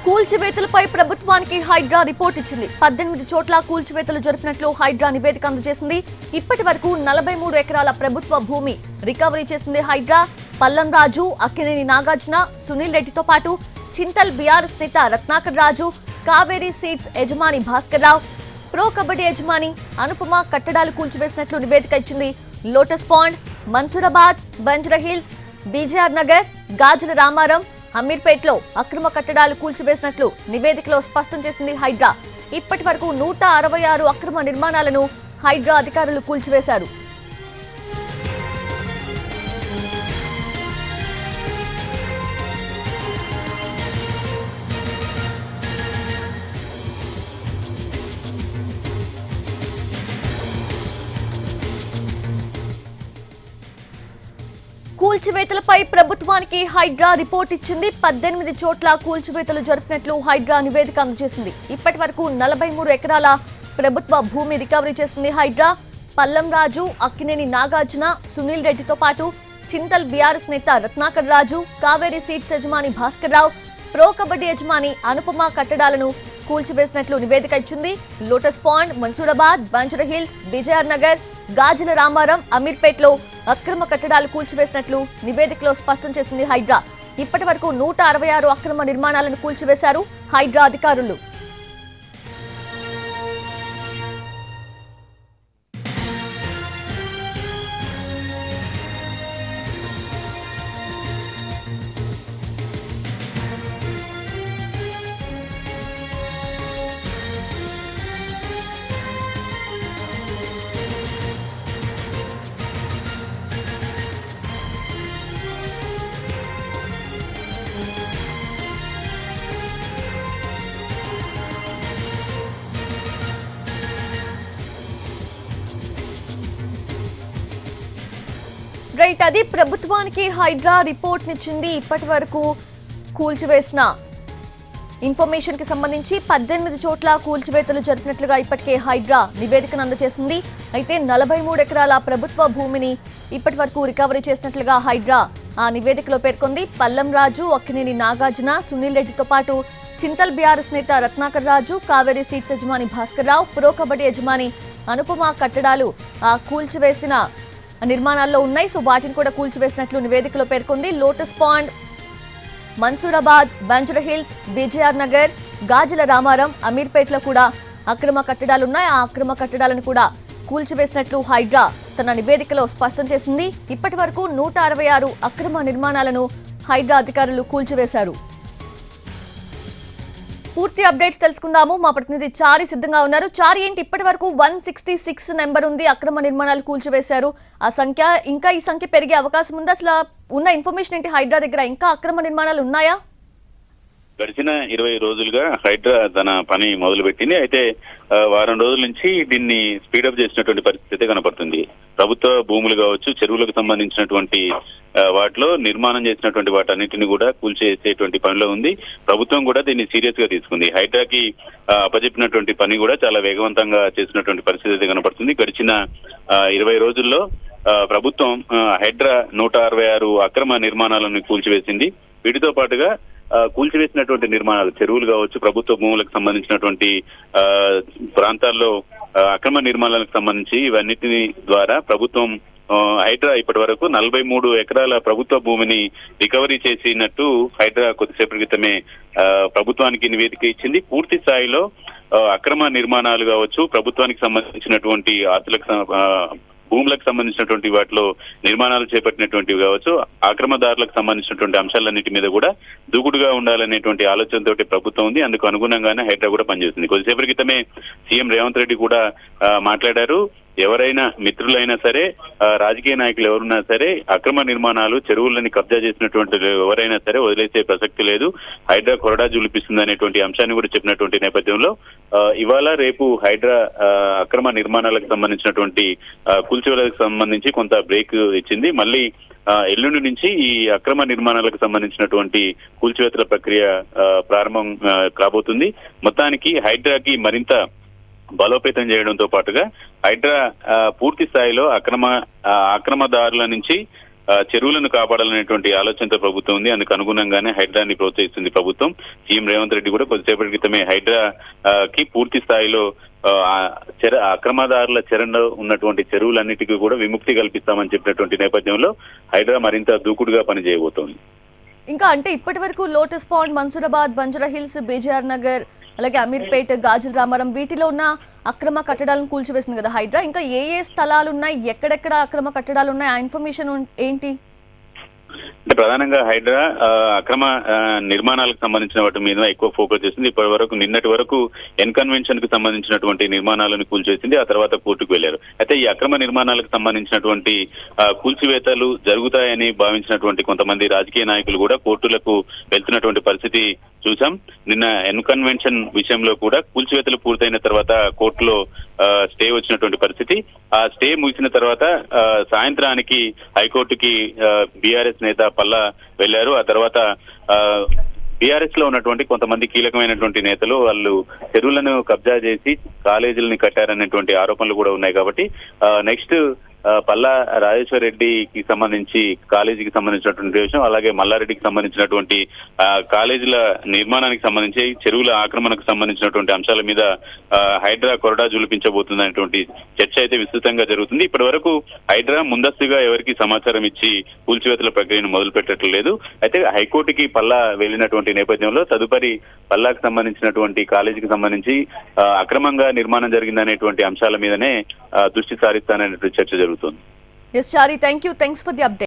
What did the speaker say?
కూల్చివేతలపై ప్రభుత్వానికి హైడ్రా రిపోర్ట్ ఇచ్చింది. 18 చోట్ల కూల్చివేతలు జరిపినట్లు హైడ్రా నివేదిక అందజేసింది. ఇప్పటి వరకు 43 ఎకరాల ప్రభుత్వ భూమి రికవరీ చేసింది హైడ్రా. పల్లం రాజు, అక్కినేని నాగార్జున, సునీల్ రెడ్డితో పాటు చింతల్ బీఆర్ఎస్ నేత రత్నాకర్ రాజు, కావేరీ సీడ్స్ యజమాని భాస్కర్ రావు, ప్రో కబడ్డీ యజమాని అనుపమ కట్టడాలు కూల్చివేసినట్లు నివేదిక ఇచ్చింది. లోటస్ పాండ్, మన్సూరాబాద్, బంజరహిల్స్, బీజేఆర్ నగర్, గాజుల రామారం, అమీర్పేట్లో అక్రమ కట్టడాలు కూల్చివేసినట్లు నివేదికలో స్పష్టం చేసింది హైడ్రా. ఇప్పటి వరకు 166 అక్రమ నిర్మాణాలను హైడ్రా అధికారులు కూల్చివేశారు. కూల్చివేతలపై ప్రభుత్వానికి హైడ్రా రిపోర్ట్ ఇచ్చింది. 18 చోట్ల కూల్చివేతలు జరిపినట్లు హైడ్రా నివేదిక అందజేసింది. ఇప్పటి వరకు 43 ఎకరాల ప్రభుత్వ భూమి రికవరీ చేసింది హైడ్రా. పల్లం రాజు, అక్కినేని నాగార్జున, సునీల్ రెడ్డితో పాటు చింతల్ బీఆర్ఎస్ నేత రత్నాకర్ రాజు, కావేరీ సీడ్స్ యజమాని భాస్కర్ రావు, ప్రో కబడ్డీ యజమాని అనుపమ కట్టడాలను కూల్చివేసినట్లు నివేదిక ఇచ్చింది. లోటస్ పాండ్, మన్సూరాబాద్, బంజరహిల్స్, బీజేఆర్ నగర్, గాజుల రామారం, అమీర్పేట్లో అక్రమ కట్టడాలు కూల్చివేసినట్లు నివేదికలో స్పష్టం చేసింది హైడ్రా. ఇప్పటి వరకు 166 అక్రమ నిర్మాణాలను కూల్చివేశారు హైడ్రా అధికారులు. రైట్, అది ప్రభుత్వానికి హైడ్రా రిపోర్ట్ నిచ్చింది. ఇప్పటి వరకు కూల్చివేసిన ఇన్ఫర్మేషన్ కి సంబంధించి 18 చోట్ల కూల్చివేతలు జరిపినట్లుగా ఇప్పటికే హైడ్రా నివేదికను అందజేసింది. అయితే 43 ఎకరాల ప్రభుత్వ భూమిని ఇప్పటి వరకు రికవరీ చేసినట్లుగా హైడ్రా ఆ నివేదికలో పేర్కొంది. పల్లం రాజు, అక్కినేని నాగార్జున, సునీల్ రెడ్డితో పాటు చింతల్ బీఆర్ఎస్ నేత రత్నాకర్ రాజు, కావేరీ సీడ్స్ యజమాని భాస్కర్ రావు, ప్రో కబడ్డీ యజమాని అనుపమ కట్టడాలు కూల్చివేసిన నిర్మాణాల్లో ఉన్నాయి. సో వాటిని కూడా కూల్చివేసినట్లు నివేదికలో పేర్కొంది. లోటస్ పాండ్, మన్సూరాబాద్, బంజరహిల్స్, బీజేఆర్ నగర్, గాజుల రామారం, అమీర్పేట్లో కూడా అక్రమ కట్టడాలున్నాయి. ఆ అక్రమ కట్టడాలను కూడా కూల్చివేసినట్లు హైడ్రా తన నివేదికలో స్పష్టం చేసింది. ఇప్పటి వరకు 166 అక్రమ నిర్మాణాలను హైడ్రా అధికారులు కూల్చివేశారు. పూర్తి అప్డేట్స్ తెలుసుకుందాము. మా ప్రతినిధి చారి సిద్ధంగా ఉన్నారు. చారి, ఏంటి ఇప్పటి వరకు 166 నెంబర్ ఉంది, అక్రమ నిర్మాణాలు కూల్చివేశారు. ఆ సంఖ్య ఇంకా ఈ సంఖ్య పెరిగే అవకాశం ఉంది. అసలు ఉన్న ఇన్ఫర్మేషన్ ఏంటి? హైడ్రా దగ్గర ఇంకా అక్రమ నిర్మాణాలు ఉన్నాయా? గడిచిన 20 రోజులుగా హైడ్రా తన పని మొదలుపెట్టింది. అయితే వారం రోజుల నుంచి దీన్ని స్పీడప్ చేసినటువంటి పరిస్థితి కనపడుతుంది. ప్రభుత్వ భూములు కావచ్చు, చెరువులకు సంబంధించినటువంటి వాటిలో నిర్మాణం చేసినటువంటి వాటన్నిటిని కూడా కూల్చేసేటువంటి పనిలో ఉంది. ప్రభుత్వం కూడా దీన్ని సీరియస్ గా తీసుకుంది. హైడ్రాకి అప్పచెప్పినటువంటి పని కూడా చాలా వేగవంతంగా చేసినటువంటి పరిస్థితి కనపడుతుంది. గడిచిన 20 రోజుల్లో ప్రభుత్వం హైడ్రా 166 అక్రమ నిర్మాణాలను కూల్చివేసింది. వీటితో పాటుగా కూల్చివేసినటువంటి నిర్మాణాలు, చెరువులు కావచ్చు, ప్రభుత్వ భూములకు సంబంధించినటువంటి ప్రాంతాల్లో అక్రమ నిర్మాణాలకు సంబంధించి ఇవన్నిటిని ద్వారా ప్రభుత్వం హైడ్రా ఇప్పటి వరకు 43 ఎకరాల ప్రభుత్వ భూమిని రికవరీ చేసినట్టు హైడ్రా కొద్దిసేపటి క్రితమే ప్రభుత్వానికి నివేదిక ఇచ్చింది. పూర్తి స్థాయిలో అక్రమ నిర్మాణాలు కావచ్చు, ప్రభుత్వానికి సంబంధించినటువంటి ఆస్తులకు భూములకు సంబంధించినటువంటి వాటిలో నిర్మాణాలు చేపట్టినటువంటివి కావచ్చు, ఆక్రమదారులకు సంబంధించినటువంటి అంశాలన్నిటి మీద కూడా దూకుడుగా ఉండాలనేటువంటి ఆలోచనతోటి ప్రభుత్వం ఉంది. అందుకు అనుగుణంగానే హైడ్రా కూడా పనిచేస్తుంది. కొద్దిసేపటి క్రితమే సీఎం రేవంత్ రెడ్డి కూడా మాట్లాడారు. ఎవరైనా మిత్రులైనా సరే, రాజకీయ నాయకులు ఎవరున్నా సరే, అక్రమ నిర్మాణాలు, చెరువులని కబ్జా చేసినటువంటి ఎవరైనా సరే వదిలేసే ప్రసక్తి లేదు, హైడ్రా కొరడా జూలిపిస్తుంది అనేటువంటి అంశాన్ని కూడా చెప్పినటువంటి నేపథ్యంలో ఇవాళ రేపు హైడ్రా అక్రమ నిర్మాణాలకు సంబంధించినటువంటి కూల్చివేతలకు సంబంధించి కొంత బ్రేక్ ఇచ్చింది. మళ్ళీ ఎల్లుండి నుంచి ఈ అక్రమ నిర్మాణాలకు సంబంధించినటువంటి కూల్చివేతల ప్రక్రియ ప్రారంభం కాబోతుంది. మొత్తానికి హైడ్రాకి మరింత బలోపేతం చేయడంతో పాటుగా హైడ్రా పూర్తి స్థాయిలో అక్రమదారుల నుంచి చెరువులను కాపాడాలనేటువంటి ఆలోచనతో ప్రభుత్వం ఉంది. అందుకు అనుగుణంగానే హైడ్రాని ప్రోత్సహిస్తుంది ప్రభుత్వం. సీఎం రేవంత్ రెడ్డి కూడా కొద్దిసేపటి క్రితమే హైడ్రా కి పూర్తి స్థాయిలో అక్రమదారుల చెరలో ఉన్నటువంటి చెరువులన్నిటికీ కూడా విముక్తి కల్పిస్తామని చెప్పినటువంటి నేపథ్యంలో హైడ్రా మరింత దూకుడుగా పనిచేయబోతోంది. ఇంకా అంటే ఇప్పటి వరకు Lotus pond, Mansoorabad, Banjara Hills, BJR Nagar, అలాగే అమీర్పేట్, గాజుల రామారం వీటిలో ఉన్న అక్రమ కట్టడాలను కూల్చివేసింది కదా హైడ్రా. ఇంకా ఏ ఏ స్థలాలు ఉన్నాయి, ఎక్కడెక్కడ అక్రమ కట్టడాలు ఉన్నాయి, ఆ ఇన్ఫర్మేషన్ ఏంటి? అంటే ప్రధానంగా హైడ్రా అక్రమ నిర్మాణాలకు సంబంధించిన వాటి మీద ఎక్కువ ఫోకస్ చేసింది. ఇప్పటి వరకు నిన్నటి వరకు ఎన్కన్వెన్షన్ కు సంబంధించినటువంటి నిర్మాణాలను కూల్చేసింది. ఆ తర్వాత కోర్టుకు వెళ్లారు. అయితే ఈ అక్రమ నిర్మాణాలకు సంబంధించినటువంటి కూల్చివేతలు జరుగుతాయని భావించినటువంటి కొంతమంది రాజకీయ నాయకులు కూడా కోర్టులకు వెళ్తున్నటువంటి పరిస్థితి చూసాం. నిన్న ఎన్కన్వెన్షన్ విషయంలో కూడా కూల్చివేతలు పూర్తయిన తర్వాత కోర్టులో స్టే వచ్చినటువంటి పరిస్థితి. ఆ స్టే ముగిసిన తర్వాత సాయంత్రానికి హైకోర్టుకి బీఆర్ఎస్ నేత పల్లా వెళ్లారు. ఆ తర్వాత బీఆర్ఎస్ లో ఉన్నటువంటి కొంతమంది కీలకమైనటువంటి నేతలు వాళ్ళు చెరువులను కబ్జా చేసి కాలేజీలను కట్టారనేటువంటి ఆరోపణలు కూడా ఉన్నాయి. కాబట్టి నెక్స్ట్ పల్లా రాజేశ్వర్ రెడ్డికి సంబంధించి కాలేజీకి సంబంధించినటువంటి విషయం, అలాగే మల్లారెడ్డికి సంబంధించినటువంటి కాలేజీల నిర్మాణానికి సంబంధించి చెరువుల ఆక్రమణకు సంబంధించినటువంటి అంశాల మీద హైడ్రా కొరడా జులిపించబోతుంది అనేటువంటి చర్చ అయితే విస్తృతంగా జరుగుతుంది. ఇప్పటి వరకు హైడ్రా ముందస్తుగా ఎవరికి సమాచారం ఇచ్చి కూల్చివేతల ప్రక్రియను మొదలు పెట్టట్లేదు. అయితే హైకోర్టుకి పల్లా వెళ్లినటువంటి నేపథ్యంలో తదుపరి పల్లాకు సంబంధించినటువంటి కాలేజీకి సంబంధించి అక్రమంగా నిర్మాణం జరిగిందనేటువంటి అంశాల మీదనే దృష్టి సారిస్తాననేటువంటి చర్చ జరుగుతుంది. Yes, Chari, thank you. Thanks for the update.